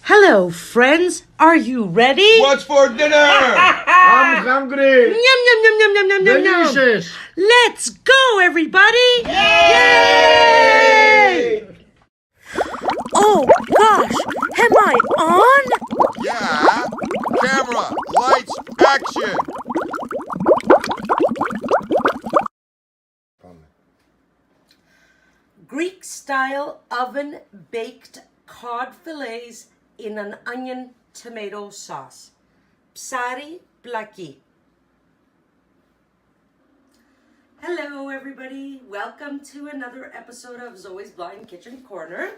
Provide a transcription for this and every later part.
Hello, friends. Are you ready? What's for dinner? I'm hungry. Yum, yum, yum, yum, yum, yum, yum, yum. Delicious. Let's go, everybody. Yay! Oh, gosh. Am I on? Yeah. Camera, lights, action. Greek-style oven-baked cod fillets in an onion tomato sauce. Psari Plaki. Hello, everybody. Welcome to another episode of Zoe's Blind Kitchen Corner.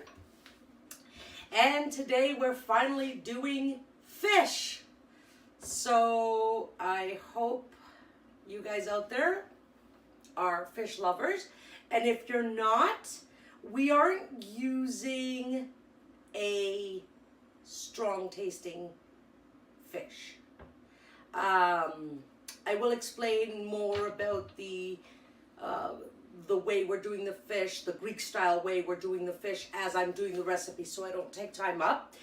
And today we're finally doing fish. So I hope you guys out there are fish lovers. And if you're not, we aren't using a strong tasting fish. I will explain more about the way we're doing the fish, the Greek style way we're doing the fish as I'm doing the recipe, so I don't take time up.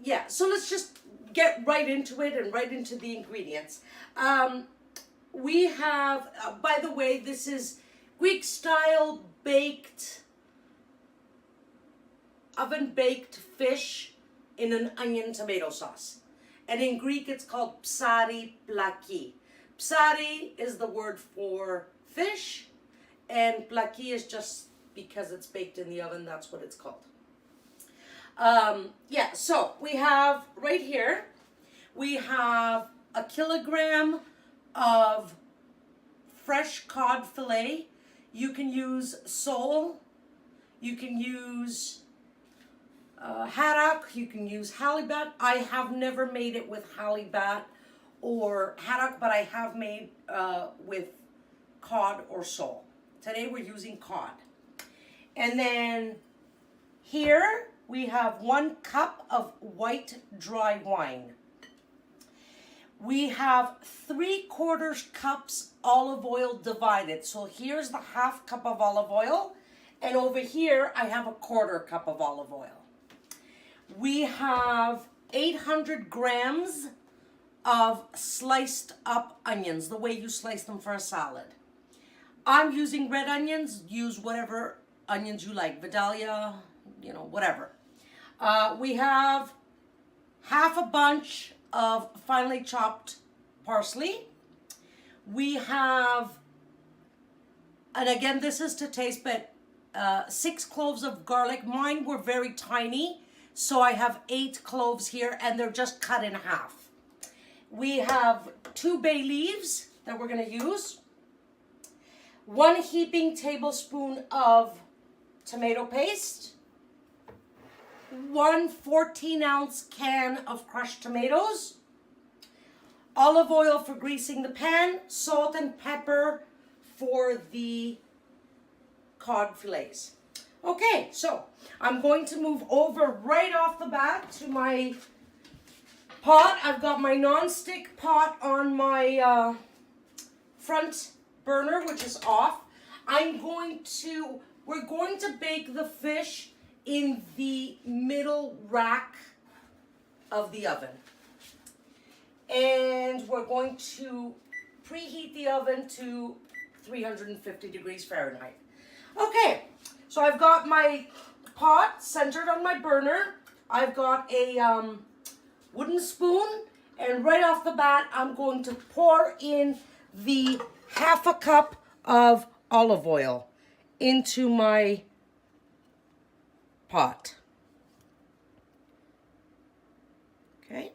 Yeah, so let's just get right into it and right into the ingredients. We have, by the way, this is Greek style baked, oven baked fish in an onion tomato sauce. And in Greek it's called Psari Plaki. Psari is the word for fish, and Plaki is just because it's baked in the oven, that's what it's called. Yeah, so we have right here, we have 1 kilogram of fresh cod fillet. You can use sole, you can use haddock, you can use halibut. I have never made it with halibut or haddock, but I have made with cod or sole. Today we're using cod. And then here we have 1 cup of white dry wine. We have 3/4 cups olive oil divided. So here's the 1/2 cup of olive oil, and over here I have 1/4 cup of olive oil. We have 800 grams of sliced up onions, the way you slice them for a salad. I'm using red onions. Use whatever onions you like, Vidalia, whatever. We have 1/2 bunch of finely chopped parsley. We have, and again, this is to taste, but 6 cloves of garlic. Mine were very tiny, so I have 8 cloves here, and they're just cut in half. We have 2 bay leaves that we're going to use. 1 heaping tablespoon of tomato paste. 1 14-ounce can of crushed tomatoes, olive oil for greasing the pan, salt and pepper for the cod fillets. Okay, so I'm going to move over right off the bat to my pot. I've got my non-stick pot on my front burner, which is off. We're going to bake the fish in the middle rack of the oven. And we're going to preheat the oven to 350 degrees Fahrenheit. Okay, so I've got my pot centered on my burner. I've got a wooden spoon, and right off the bat, I'm going to pour in the 1/2 cup of olive oil into my pot. Okay,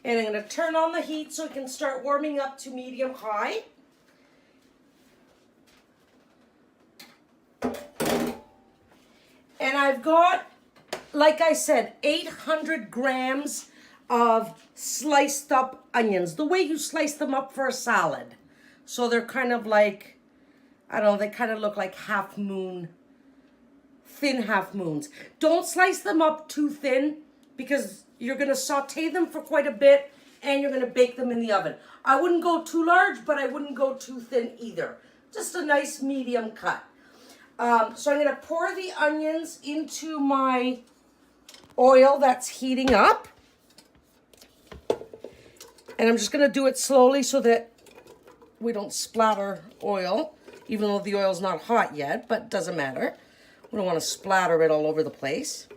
and I'm going to turn on the heat so it can start warming up to medium high. And I've got, like I said, 800 grams of sliced up onions, the way you slice them up for a salad. So they're kind of like, I don't know, they kind of look like half moon, thin half moons. Don't slice them up too thin because you're going to saute them for quite a bit and you're going to bake them in the oven. I wouldn't go too large, but I wouldn't go too thin either. Just a nice medium cut. So I'm going to pour the onions into my oil that's heating up. And I'm just going to do it slowly so that we don't splatter oil, even though the oil's not hot yet, but it doesn't matter. We don't want to splatter it all over the place.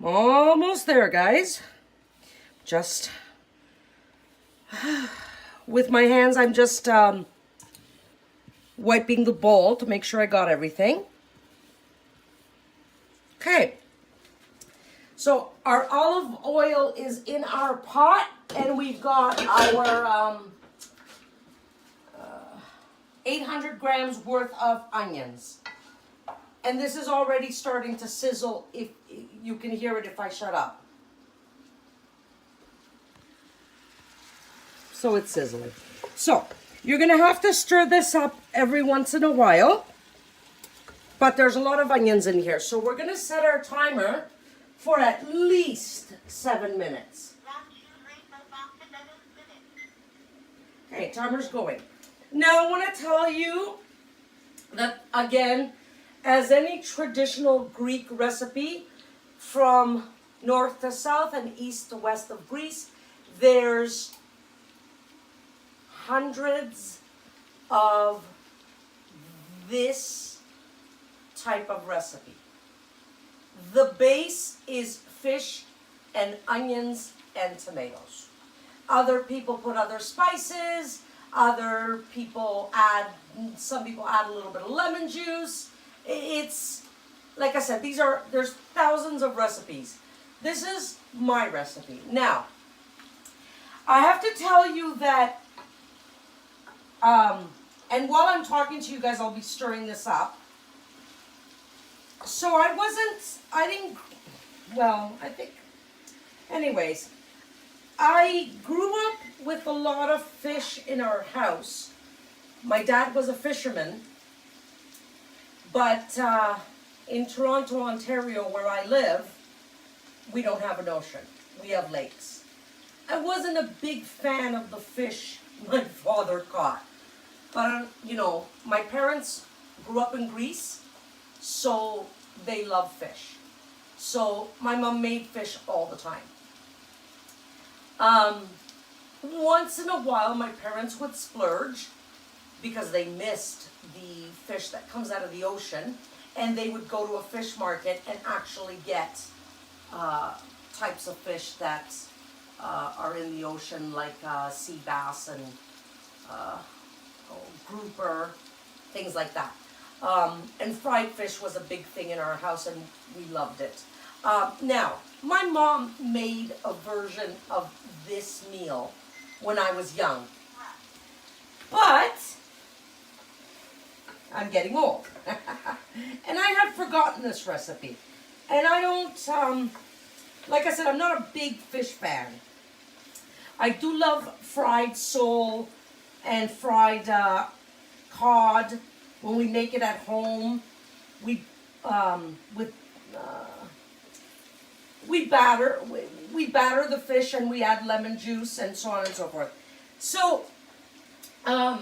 Almost there, guys. Just with my hands, I'm just wiping the bowl to make sure I got everything. Okay. So our olive oil is in our pot, and we've got our 800 grams worth of onions. And this is already starting to sizzle. If you can hear it if I shut up. So it's sizzling. So you're going to have to stir this up every once in a while. But there's a lot of onions in here. So we're going to set our timer for at least 7 minutes. Okay, timer's going. Now I want to tell you that, again, as any traditional Greek recipe, from north to south and east to west of Greece, there's hundreds of this type of recipe. The base is fish and onions and tomatoes. Other people put other spices, some people add a little bit of lemon juice. It's, like I said, there's thousands of recipes. This is my recipe. Now, I have to tell you that, and while I'm talking to you guys, I'll be stirring this up. So anyways, I grew up with a lot of fish in our house. My dad was a fisherman. But in Toronto, Ontario, where I live, we don't have an ocean. We have lakes. I wasn't a big fan of the fish my father caught. But, my parents grew up in Greece, so they love fish. So my mom made fish all the time. Once in a while, my parents would splurge because they missed the fish that comes out of the ocean, and they would go to a fish market and actually get types of fish that are in the ocean, like sea bass and grouper, things like that. And fried fish was a big thing in our house, and we loved it. Now, my mom made a version of this meal when I was young, but I'm getting old. And I have forgotten this recipe. And I don't, like I said, I'm not a big fish fan. I do love fried sole and fried cod when we make it at home. We batter the fish and we add lemon juice and so on and so forth. So, a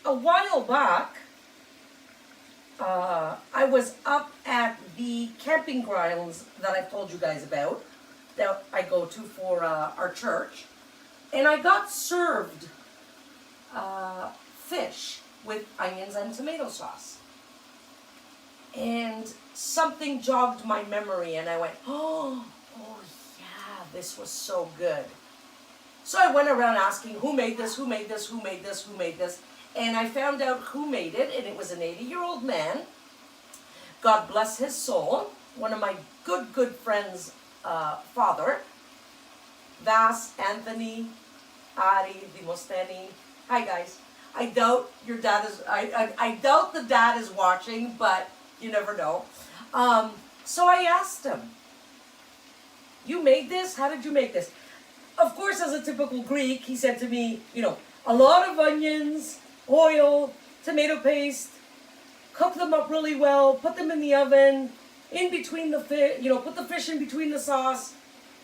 while back, I was up at the camping grounds that I've told you guys about, that I go to for our church, and I got served fish with onions and tomato sauce. And something jogged my memory, and I went, oh yeah, this was so good. So I went around asking, who made this, who made this, who made this, who made this? And I found out who made it, and it was an 80-year-old man. God bless his soul. One of my good friends' father. Vas, Anthony, Ari, Dimosteni. Hi, guys. I doubt your dad is, I doubt the dad is watching, but you never know. So I asked him, you made this? How did you make this? Of course, as a typical Greek, he said to me, a lot of onions, oil, tomato paste, cook them up really well, put them in the oven, in between the fish, put the fish in between the sauce,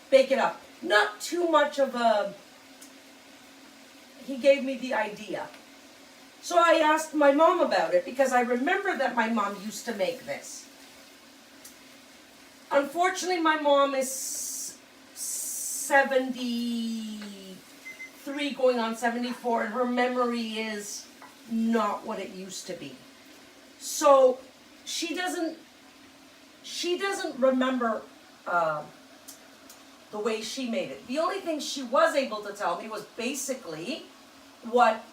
bake it up. Not too much of a, he gave me the idea. So I asked my mom about it because I remember that my mom used to make this. Unfortunately, my mom is 73 going on 74 and her memory is not what it used to be. So she doesn't remember the way she made it. The only thing she was able to tell me was basically what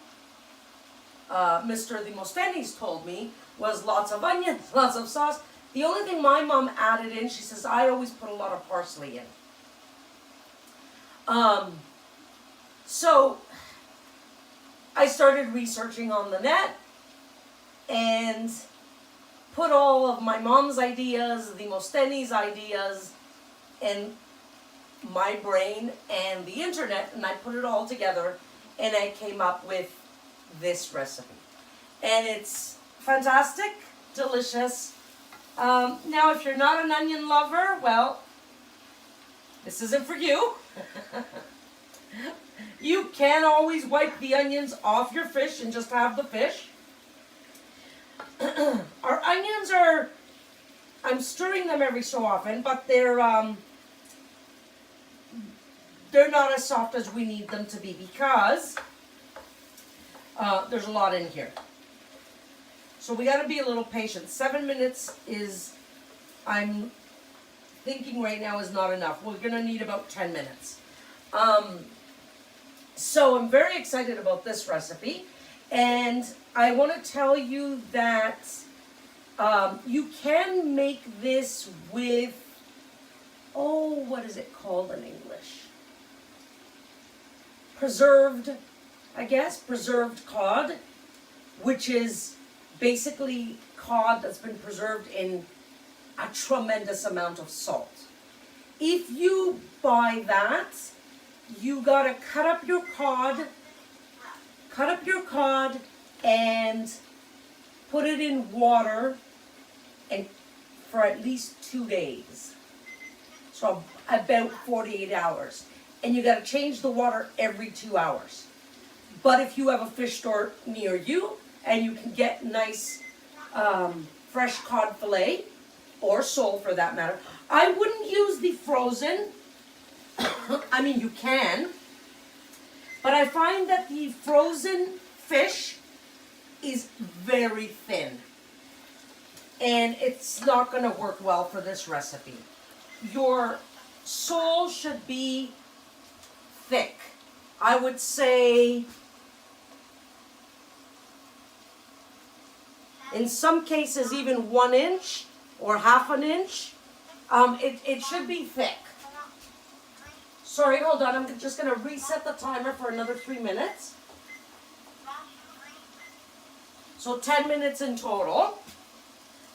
Mr. Demosthenes told me was lots of onions, lots of sauce. The only thing my mom added in, she says, I always put a lot of parsley in. So I started researching on the net and put all of my mom's ideas, Demosthenes' ideas, and my brain and the internet, and I put it all together, and I came up with this recipe. And it's fantastic, delicious. Now, if you're not an onion lover, well, this isn't for you. You can always wipe the onions off your fish and just have the fish. Our onions are, I'm stirring them every so often, but they're not as soft as we need them to be because there's a lot in here. So we got to be a little patient. 7 minutes is, I'm thinking right now, is not enough. We're going to need about 10 minutes. So I'm very excited about this recipe. And I want to tell you that you can make this with, what is it called in English? Preserved cod, which is basically cod that's been preserved in a tremendous amount of salt. If you buy that, you gotta cut up your cod and put it in water and for at least 2 days. So about 48 hours. And you gotta change the water every 2 hours. But if you have a fish store near you and you can get nice fresh cod fillet or sole for that matter, I wouldn't use the frozen. I mean, you can, but I find that the frozen fish is very thin and it's not going to work well for this recipe. Your sole should be thick. I would say in some cases even 1 inch or half an inch. It should be thick. Sorry, hold on. I'm just going to reset the timer for another 3 minutes. So 10 minutes in total.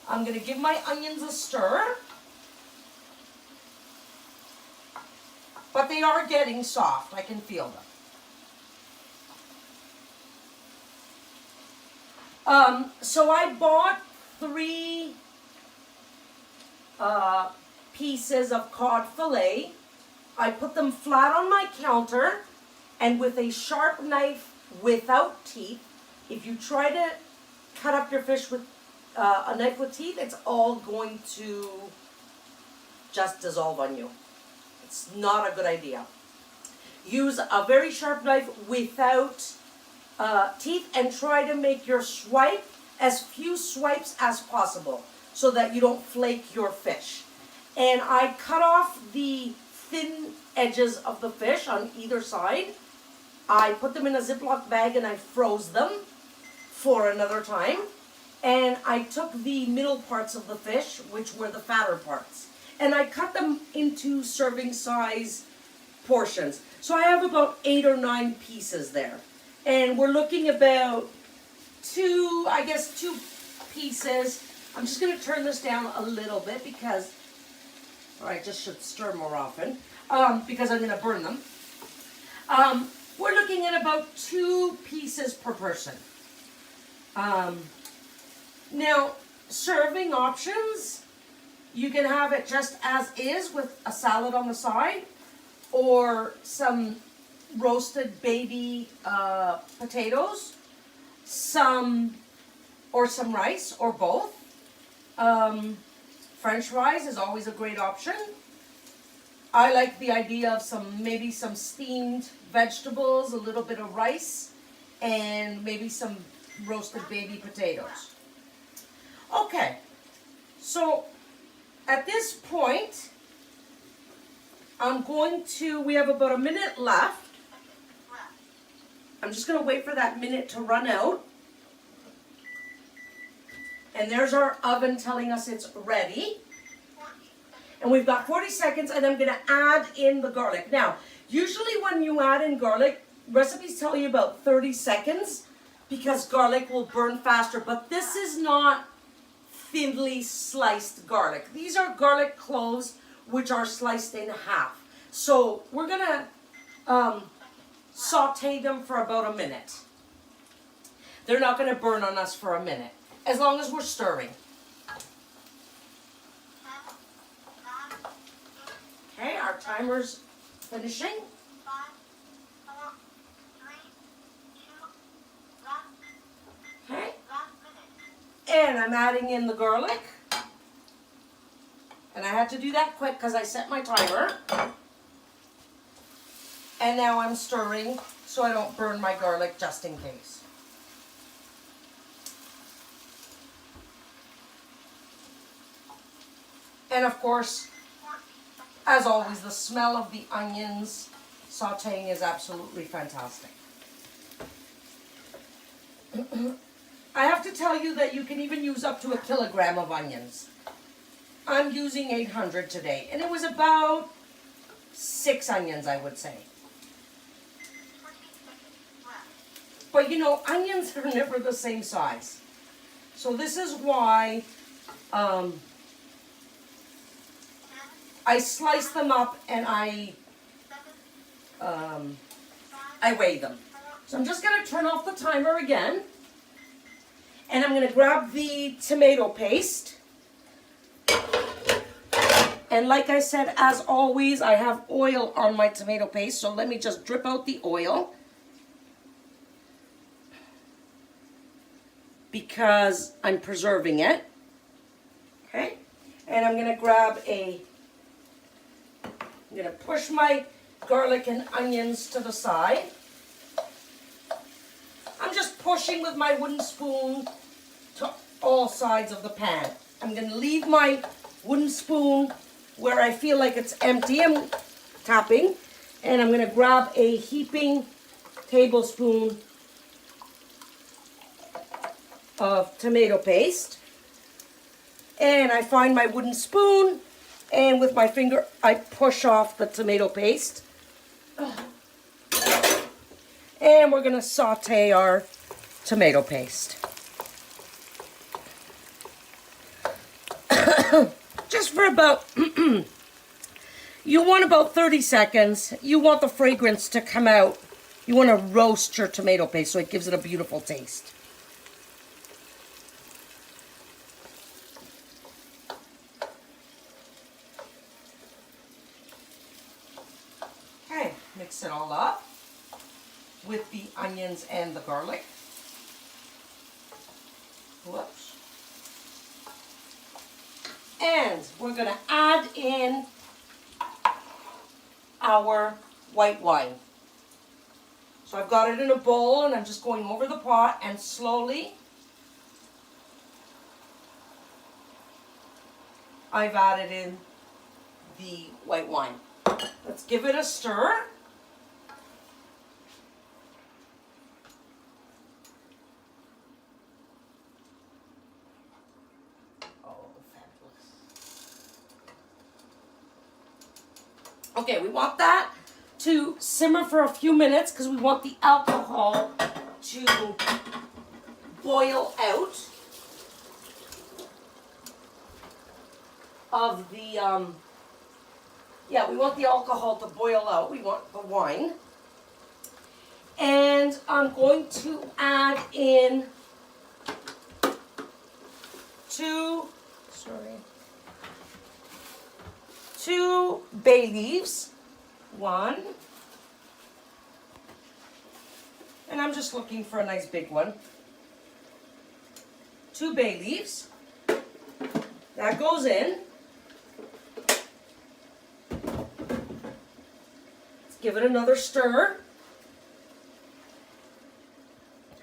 I'm going to give my onions a stir. But they are getting soft. I can feel them. So I bought 3 pieces of cod fillet. I put them flat on my counter, and with a sharp knife without teeth. If you try to cut up your fish with a knife with teeth, it's all going to just dissolve on you. It's not a good idea. Use a very sharp knife without teeth and try to make your swipe as few swipes as possible so that you don't flake your fish. And I cut off the thin edges of the fish on either side. I put them in a Ziploc bag and I froze them for another time. And I took the middle parts of the fish, which were the fatter parts, and I cut them into serving size portions. So I have about 8 or 9 pieces there. And we're looking about 2 pieces. I'm just going to turn this down a little bit because, or I just should stir more often, because I'm going to burn them. we're looking at about 2 pieces per person. Now, serving options, you can have it just as is with a salad on the side, or some roasted baby potatoes, some rice, or both. French fries is always a great option. I like the idea of maybe some steamed vegetables, a little bit of rice, and maybe some roasted baby potatoes. Okay, so at this point, we have about a minute left. I'm just going to wait for that minute to run out. And there's our oven telling us it's ready. And we've got 40 seconds, and I'm going to add in the garlic. Now, usually when you add in garlic, recipes tell you about 30 seconds because garlic will burn faster. But this is not thinly sliced garlic. These are garlic cloves, which are sliced in half. So we're going to saute them for about a minute. They're not going to burn on us for a minute, as long as we're stirring. Okay, our timer's finishing. Okay. And I'm adding in the garlic. And I had to do that quick because I set my timer. And now I'm stirring so I don't burn my garlic just in case. And of course, as always, the smell of the onions sauteing is absolutely fantastic. I have to tell you that you can even use up to 1 kilogram of onions. I'm using 800 today, and it was about 6 onions, I would say. But you know, onions are never the same size. So this is why I slice them up and I weigh them. So I'm just going to turn off the timer again. And I'm going to grab the tomato paste. And like I said, as always, I have oil on my tomato paste. So let me just drip out the oil. Because I'm preserving it. Okay. And I'm going to I'm going to push my garlic and onions to the side. I'm just pushing with my wooden spoon to all sides of the pan. I'm going to leave my wooden spoon where I feel like it's empty. I'm tapping. And I'm going to grab a heaping tablespoon of tomato paste. And I find my wooden spoon, and with my finger I push off the tomato paste. And we're going to saute our tomato paste. Just for about, you want about 30 seconds. You want the fragrance to come out. You want to roast your tomato paste so it gives it a beautiful taste. Okay, mix it all up with the onions and the garlic. Whoops. And we're going to add in our white wine. So I've got it in a bowl and I'm just going over the pot and slowly I've added in the white wine. Let's give it a stir. Okay, we want that to simmer for a few minutes because we want the alcohol to boil out of the, we want the alcohol to boil out. We want the wine. And I'm going to add in two bay leaves. One. And I'm just looking for a nice big one. 2 bay leaves. That goes in. Let's give it another stir.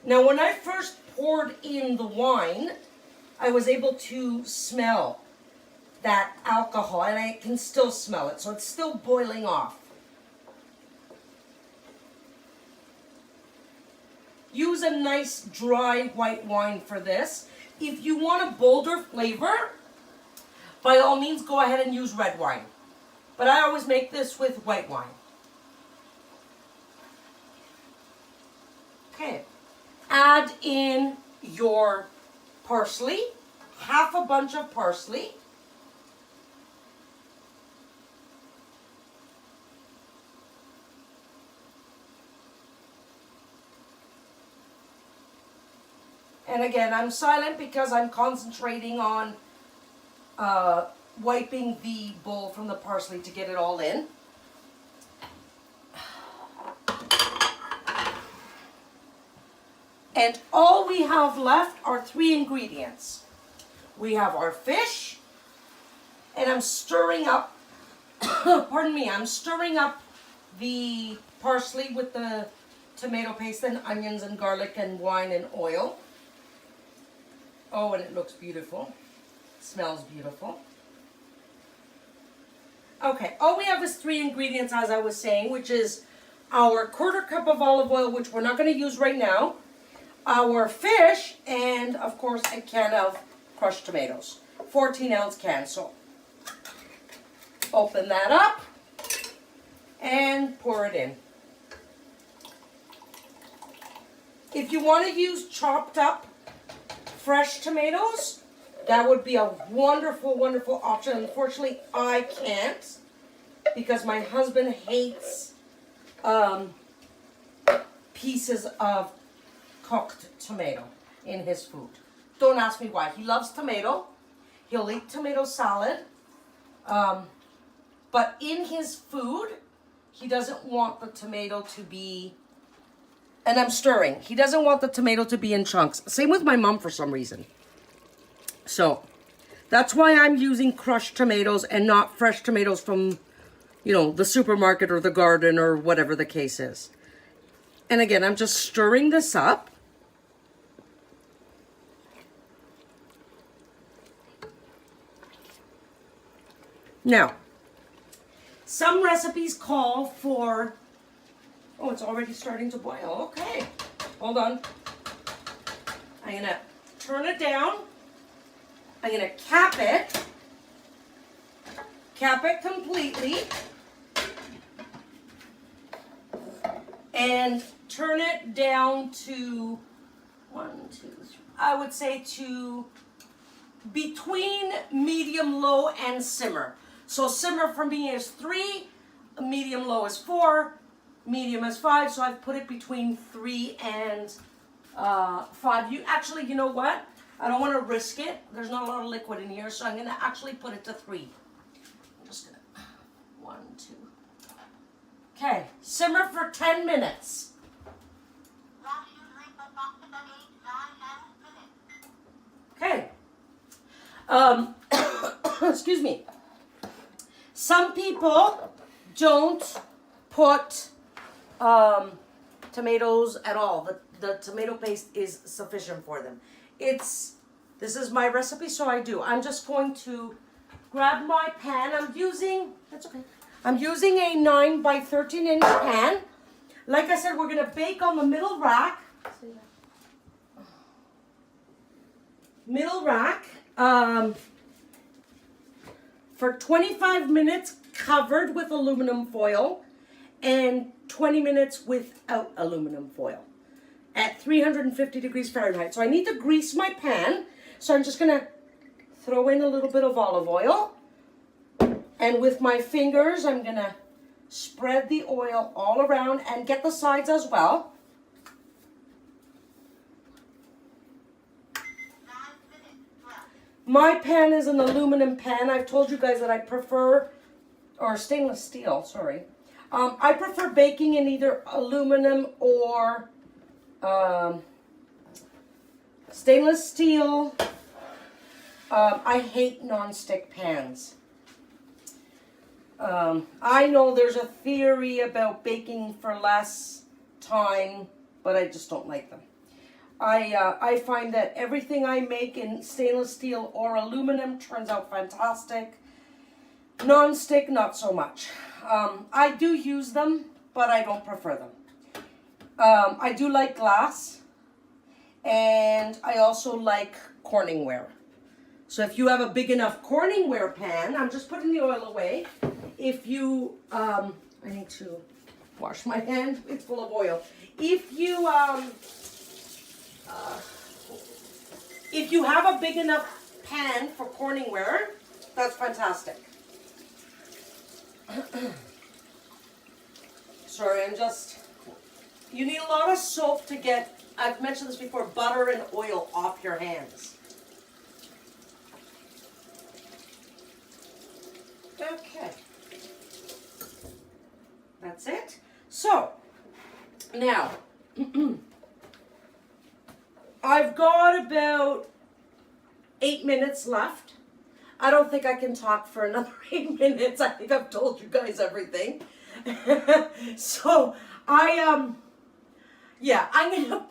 Now, when I first poured in the wine, I was able to smell that alcohol, and I can still smell it, so it's still boiling off. Use a nice dry white wine for this. If you want a bolder flavor, by all means go ahead and use red wine. But I always make this with white wine. Okay. Add in your parsley, half a bunch of parsley. And again, I'm silent because I'm concentrating on wiping the bowl from the parsley to get it all in. And all we have left are 3 ingredients. We have our fish, and I'm stirring up, pardon me, I'm stirring up the parsley with the tomato paste and onions and garlic and wine and oil. Oh, and it looks beautiful. It smells beautiful. Okay, all we have is 3 ingredients, as I was saying, which is our 1/4 cup of olive oil, which we're not going to use right now, our fish, and of course a can of crushed tomatoes. 14-ounce can. So open that up and pour it in. If you want to use chopped up fresh tomatoes, that would be a wonderful, wonderful option. Unfortunately, I can't because my husband hates pieces of cooked tomato in his food. Don't ask me why. He loves tomato. He'll eat tomato salad. But in his food, he doesn't want the tomato to be, and I'm stirring, he doesn't want the tomato to be in chunks. Same with my mom for some reason. So that's why I'm using crushed tomatoes and not fresh tomatoes from, you know, the supermarket or the garden or whatever the case is. And again, I'm just stirring this up. Now, some recipes call for, oh, it's already starting to boil. Okay, hold on. I'm gonna turn it down. I'm gonna cap it completely, and turn it down to 1, 2, 3, I would say to between medium low and simmer. So simmer for me is 3, medium low is 4, medium is 5. So I've put it between 3 and 5. You know what? I don't want to risk it. There's not a lot of liquid in here, so I'm gonna actually put it to 3. I'm just gonna 1, 2. Okay, simmer for 10 minutes. Okay. Excuse me. Some people don't put tomatoes at all. The tomato paste is sufficient for them. This is my recipe, so I do. I'm just going to grab my pan. That's okay. I'm using a 9 by 13 inch pan. Like I said, we're gonna bake on the middle rack. For 25 minutes covered with aluminum foil and 20 minutes without aluminum foil at 350 degrees Fahrenheit. So I need to grease my pan. So I'm just gonna throw in a little bit of olive oil, and with my fingers I'm gonna spread the oil all around and get the sides as well. My pan is an aluminum pan. I've told you guys that I prefer, or stainless steel, sorry. I prefer baking in either aluminum or stainless steel. I hate non-stick pans. I know there's a theory about baking for less time, but I just don't like them. I find that everything I make in stainless steel or aluminum turns out fantastic. Non-stick, not so much. I do use them, but I don't prefer them. I do like glass, and I also like Corningware. So if you have a big enough Corningware pan, I'm just putting the oil away. If you, I need to wash my hand, it's full of oil. If you have a big enough pan for Corningware, that's fantastic. Sorry, you need a lot of soap to get, I've mentioned this before, butter and oil off your hands. Okay. That's it. So, now, I've got about 8 minutes left. I don't think I can talk for another 8 minutes. I think I've told you guys everything. So, I'm gonna,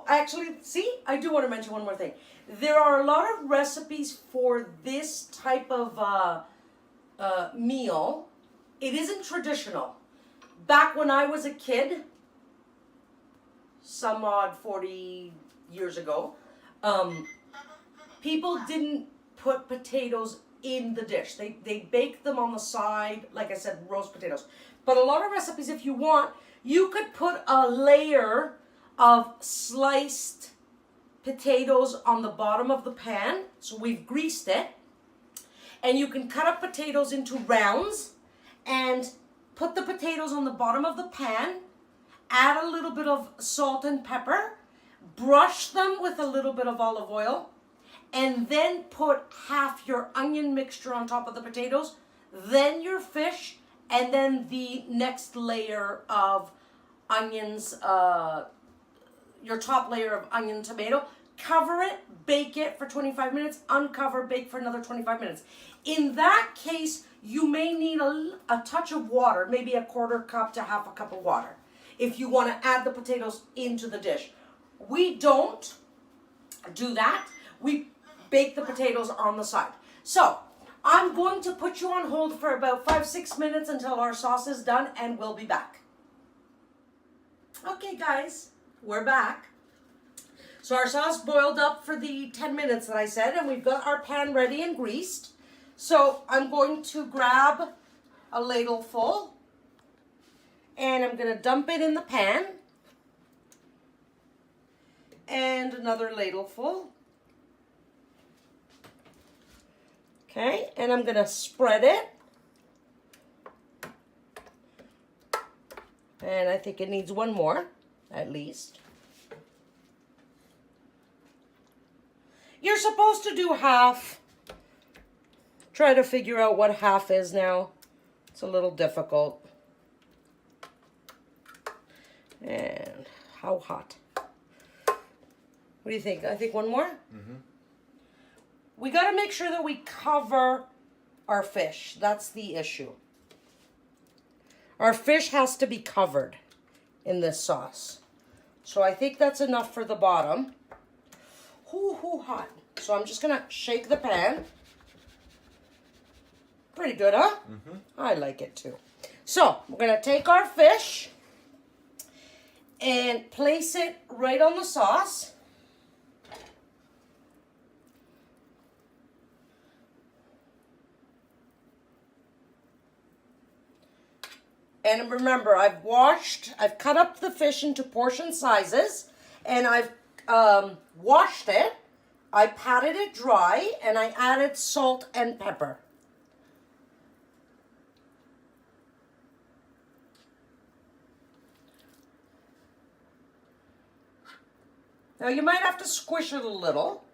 actually, see, I do want to mention one more thing. There are a lot of recipes for this type of meal. It isn't traditional. Back when I was a kid, some odd 40 years ago, people didn't put potatoes in the dish. They baked them on the side, like I said, roast potatoes. But a lot of recipes, if you want, you could put a layer of sliced potatoes on the bottom of the pan. So we've greased it. And you can cut up potatoes into rounds and put the potatoes on the bottom of the pan, add a little bit of salt and pepper, brush them with a little bit of olive oil, and then put half your onion mixture on top of the potatoes, then your fish, and then the next layer of onions, your top layer of onion tomato. Cover it, bake it for 25 minutes, uncover, bake for another 25 minutes. In that case, you may need a touch of water, maybe a quarter cup to half a cup of water, if you want to add the potatoes into the dish. We don't do that. We bake the potatoes on the side. So, I'm going to put you on hold for about 5-6 minutes until our sauce is done, and we'll be back. Okay, guys, we're back. So our sauce boiled up for the 10 minutes that I said, and we've got our pan ready and greased. So I'm going to grab a ladle full, and I'm going to dump it in the pan. And another ladle full. Okay, and I'm going to spread it. And I think it needs one more, at least. You're supposed to do half. Try to figure out what half is now. It's a little difficult. And how hot? What do you think? I think one more? Mm-hmm. We got to make sure that we cover our fish. That's the issue. Our fish has to be covered in this sauce. So I think that's enough for the bottom. Hot. So I'm just going to shake the pan. Pretty good, huh? Mm-hmm. I like it too. So we're going to take our fish and place it right on the sauce. And remember, I've cut up the fish into portion sizes, and I've washed it. I patted it dry, and I added salt and pepper. Now you might have to squish it a little.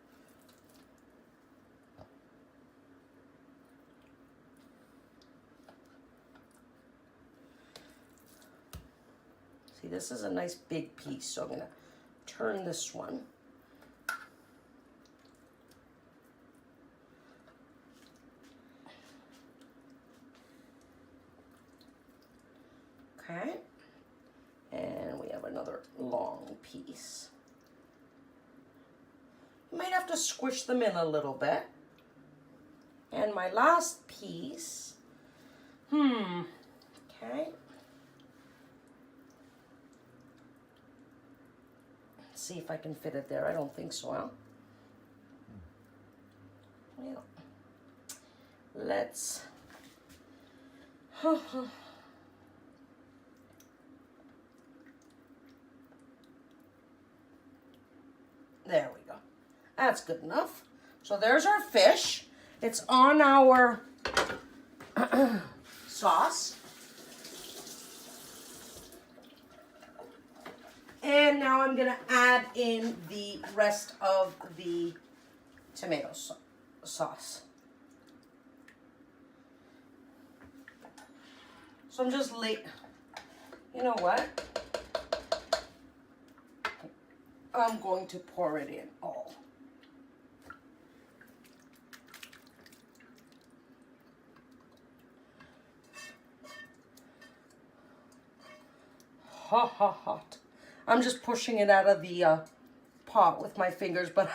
Okay, this is a nice big piece, so I'm going to turn this one. Okay, and we have another long piece. You might have to squish them in a little bit. And my last piece, okay. Let's see if I can fit it there. I don't think so, huh? Well, let's, there we go. That's good enough. So there's our fish. It's on our sauce. And now I'm going to add in the rest of the tomato sauce. So I'm just you know what? I'm going to pour it in all. Hot. I'm just pushing it out of the pot with my fingers, but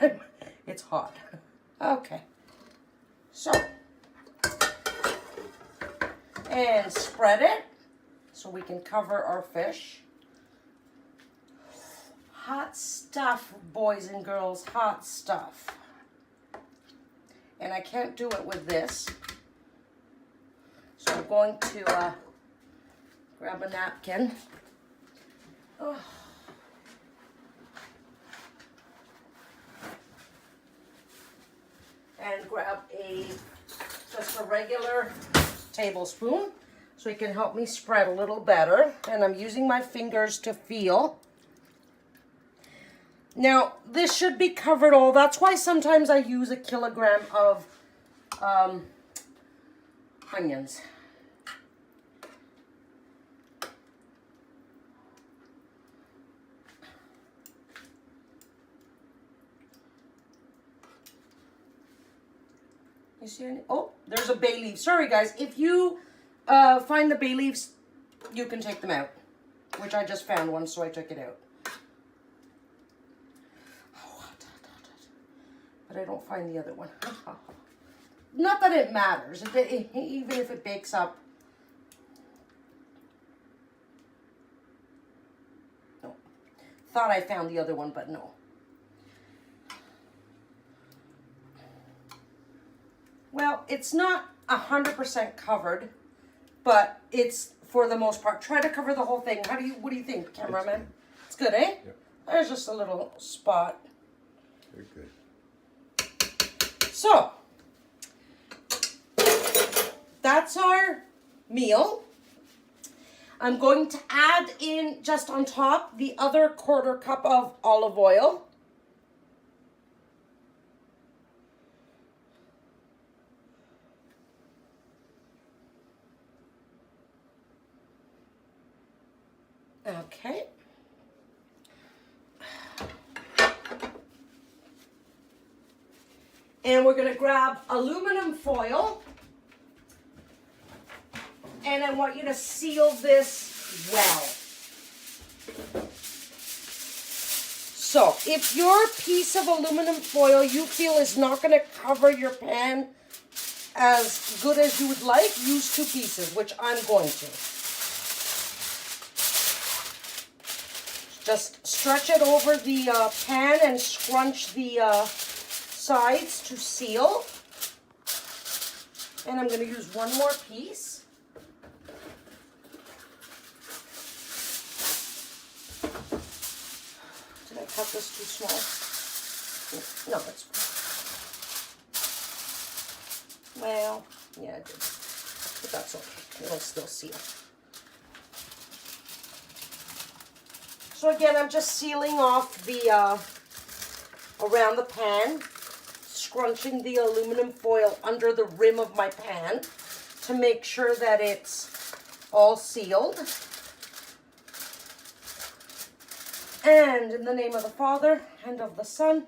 it's hot. Okay. So, and spread it so we can cover our fish. Hot stuff, boys and girls, hot stuff. And I can't do it with this. So I'm going to grab a napkin. Oh. And grab just a regular tablespoon so it can help me spread a little better. And I'm using my fingers to feel. Now, this should be covered all. That's why sometimes I use a kilogram of onions. You see any? Oh, there's a bay leaf. Sorry, guys. If you find the bay leaves, you can take them out. Which I just found one, so I took it out. But I don't find the other one. Not that it matters. Even if it bakes up. No. Thought I found the other one, but no. Well, it's not 100% covered, but it's for the most part. Try to cover the whole thing. What do you think, cameraman? It's good, eh? Yep. There's just a little spot. Very good. So, that's our meal. I'm going to add in, just on top, the other 1/4 cup of olive oil. Okay. And we're going to grab aluminum foil. And I want you to seal this well. So, if your piece of aluminum foil you feel is not going to cover your pan as good as you would like, use 2 pieces, which I'm going to. Just stretch it over the pan and scrunch the sides to seal. And I'm going to use 1 more piece. Did I cut this too small? No, it's fine. Well, yeah, I did. But that's okay. It'll still seal. So again, I'm just sealing off the around the pan, scrunching the aluminum foil under the rim of my pan to make sure that it's all sealed. And in the name of the Father, and of the Son,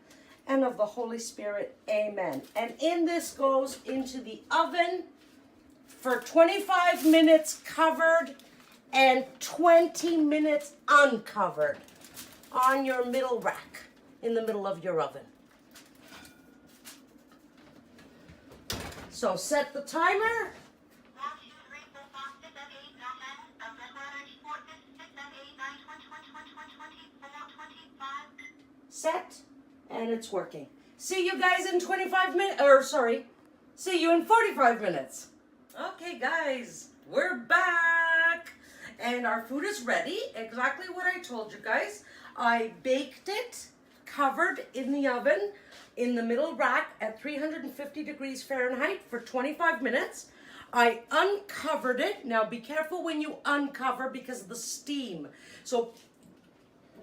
and of the Holy Spirit, amen. And in this goes into the oven for 25 minutes covered and 20 minutes uncovered on your middle rack in the middle of your oven. So set the timer. Set, and it's working. See you guys in 25 minutes, see you in 45 minutes. Okay guys, we're back. And our food is ready, exactly what I told you guys. I baked it, covered in the oven, in the middle rack at 350 degrees Fahrenheit for 25 minutes. I uncovered it. Now be careful when you uncover because of the steam. So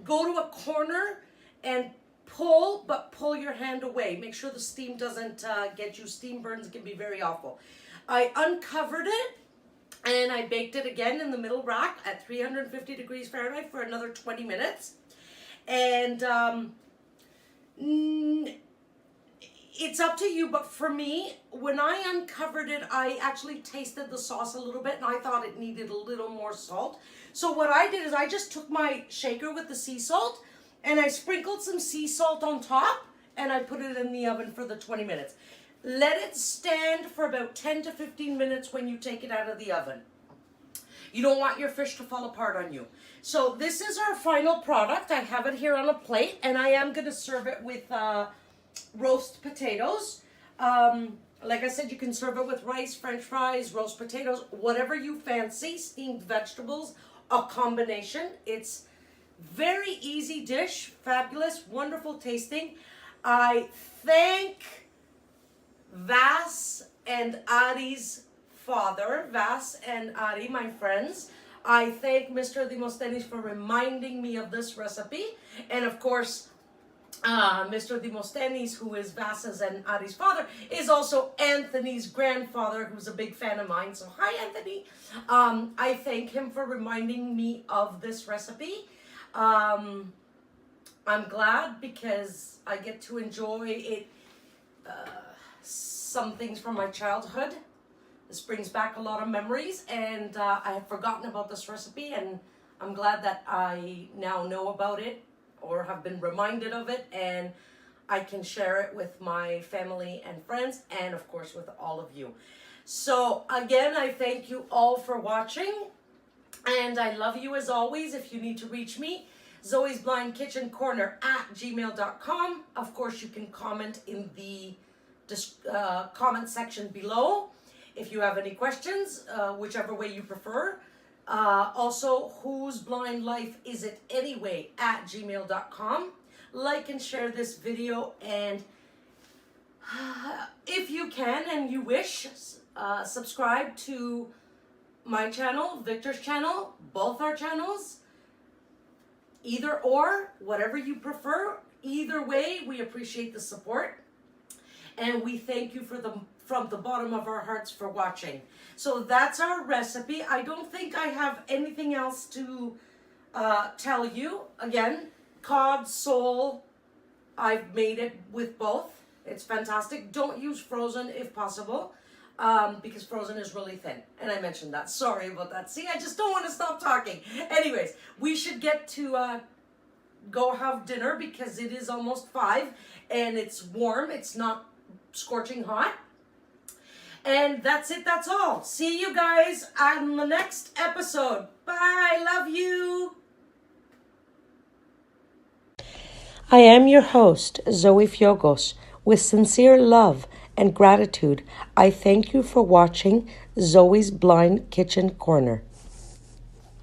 go to a corner and pull, but pull your hand away. Make sure the steam doesn't get you. Steam burns can be very awful. I uncovered it and I baked it again in the middle rack at 350 degrees Fahrenheit for another 20 minutes. And it's up to you, but for me, when I uncovered it, I actually tasted the sauce a little bit and I thought it needed a little more salt. So what I did is I just took my shaker with the sea salt and I sprinkled some sea salt on top and I put it in the oven for the 20 minutes. Let it stand for about 10 to 15 minutes when you take it out of the oven. You don't want your fish to fall apart on you. So this is our final product. I have it here on a plate and I am going to serve it with roast potatoes. Like I said, you can serve it with rice, French fries, roast potatoes, whatever you fancy, steamed vegetables, a combination. It's very easy dish, fabulous, wonderful tasting. I thank Vas and Ari's father, Vas and Ari, my friends. I thank Mr. Demosthenes for reminding me of this recipe. And of course, Mr. Demosthenes, who is Vas's and Ari's father, is also Anthony's grandfather, who's a big fan of mine. So hi, Anthony. I thank him for reminding me of this recipe. I'm glad because I get to enjoy it, some things from my childhood. This brings back a lot of memories, and I had forgotten about this recipe, and I'm glad that I now know about it or have been reminded of it, and I can share it with my family and friends, and of course with all of you. So again, I thank you all for watching, and I love you as always. If you need to reach me, zoesblindkitchencorner at gmail.com. Of course, you can comment in the comment section below if you have any questions, whichever way you prefer. Also, whose blind life is it anyway at gmail.com. Like and share this video, and if you can and you wish, subscribe to my channel, Victor's channel, both our channels. Either or, whatever you prefer. Either way, we appreciate the support. And we thank you from the bottom of our hearts for watching. So that's our recipe. I don't think I have anything else to tell you. Again, cod, sole, I've made it with both. It's fantastic. Don't use frozen if possible, because frozen is really thin. And I mentioned that. Sorry about that. See, I just don't want to stop talking. Anyways, we should get to go have dinner because it is almost 5 and it's warm. It's not scorching hot. And that's it. That's all. See you guys on the next episode. Bye. Love you. I am your host, Zoe Fiogos. With sincere love and gratitude, I thank you for watching Zoe's Blind Kitchen Corner.